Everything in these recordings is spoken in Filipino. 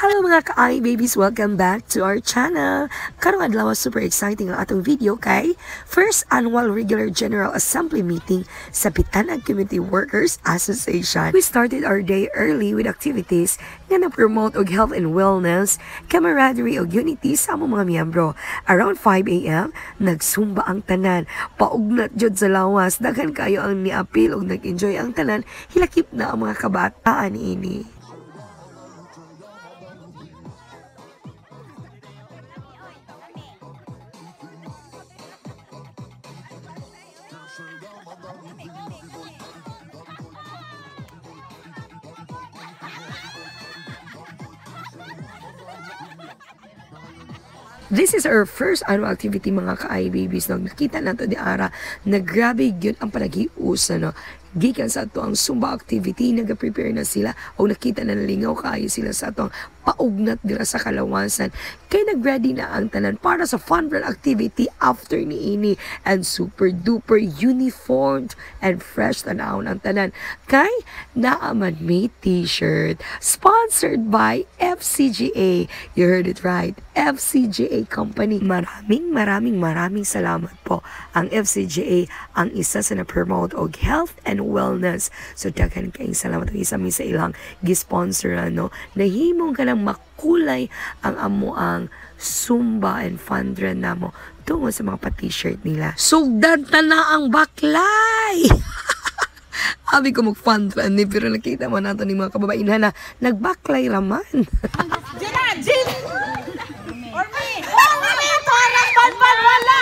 Hello mga ka-ay babies! Welcome back to our channel! Karong adlaw super exciting ang atong video kay First Annual Regular General Assembly Meeting sa Bitanag Community Workers Association. We started our day early with activities nga na-promote og health and wellness, camaraderie og unity sa among mga miyembro. Around 5 a.m., nagsumba ang tanan. Paugnat jud sa lawas, daghan kayo ang niapil og nag-enjoy ang tanan, hilakip na ang mga kabataan ini. This is our first annual activity mga ka-ay babies. No? Nakita nato di ara na grabe yun ang panagiusa. No? Gikan sa ato ang Zumba activity, nag-prepare na sila o nakita na nalingaw kayo sila sa atong paugnat dira sa kalawasan. Kay nag-ready na ang tanan para sa fun run activity after ni ini and super duper uniformed and fresh tanawon ang tanan. Kay naaman may t-shirt sponsored by FCGA. You heard it right, FCGA Company. Maraming salamat po ang FCGA, ang isa sa na-promote og health and wellness. So daghan kayong salamat ang isa sa ilang gisponsor no. Nahimong ka lang makulay ang amuang Zumba and fun run namo tungo sa mga pa-t-shirt nila. Sugdan ta na ang baklay! Abi ko mag-fun run ni pero nakita mo nato ni mga kababaihan na nagbaklay raman. Jill! Or me! Oh, me! Torang pan wala!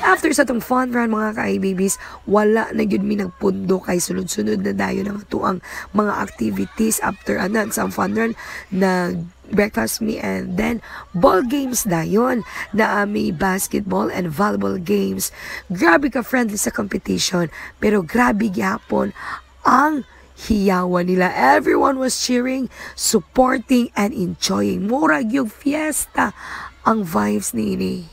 After sa tong fun run mga ka-ay babies, wala na yun mi nagpundo kay sunod-sunod na dayo ng tuang mga activities after anan sa fun run na breakfast me and then ball games dayon na may basketball and volleyball games. Grabe ka friendly sa competition pero grabe gyapon ang hiyawan nila. Everyone was cheering, supporting and enjoying. Murag yung fiesta ang vibes nini.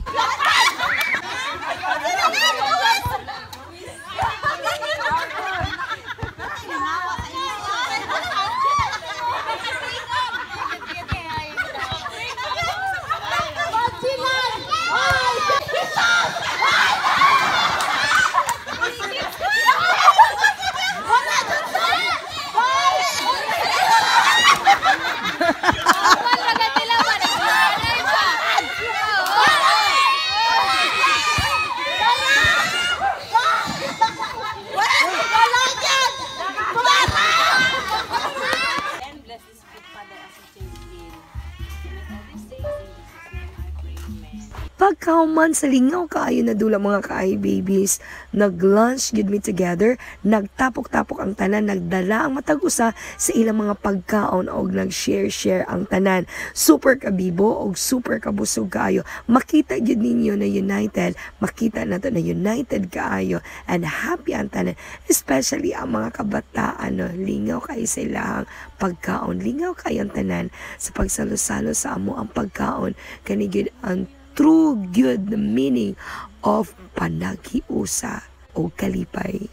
Pagkauman sa lingaw kaayo na dula mga ka-ay babies, nag-lunch gud me together, nagtapok-tapok ang tanan, nagdala ang matag usa sa ilang mga pagkaon og nag-share ang tanan. Super kabibo og super kabusog kaayo. Makita gud ninyo na united, makita nato na united kaayo and happy ang tanan, especially ang mga kabataan no, lingaw kay sa ilang pagkaon, lingaw kay ang tanan sa pagsalo-salo sa amo ang pagkaon kani gud ang true good the meaning of panagiusa o kalipay.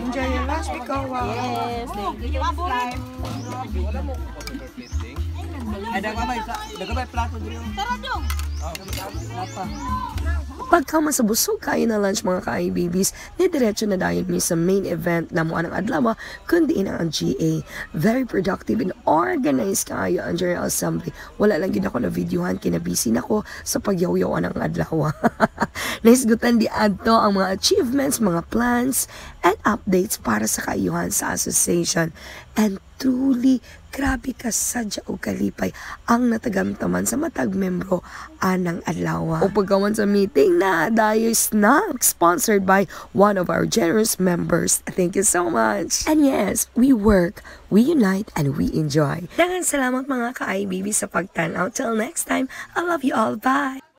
Enjoy your lunch, Mikawa. Yes, thank you. Ada plato dito. Tara dong. Pagkaman sa busog kayo na lunch mga ka-ay babies, diretso na dayon mi sa main event na mo anang adlaw kundi ang GA. Very productive and organized kayo ang General Assembly. Wala lang yun ako na videohan, kinabisi na ko sa pagyaw-yawan ng adlaw. Naisgutan di adto ang mga achievements, mga plans, and updates para sa kaayuhan sa association. And truly, grabe ka sadya o kalipay ang natagamtaman sa matag membro anang adlaw. O pagkawan sa meeting na dayo snack sponsored by one of our generous members. Thank you so much. And yes, we work, we unite, and we enjoy. Daghang salamat mga ka-ay baby sa pagtanaw. Till next time, I love you all. Bye!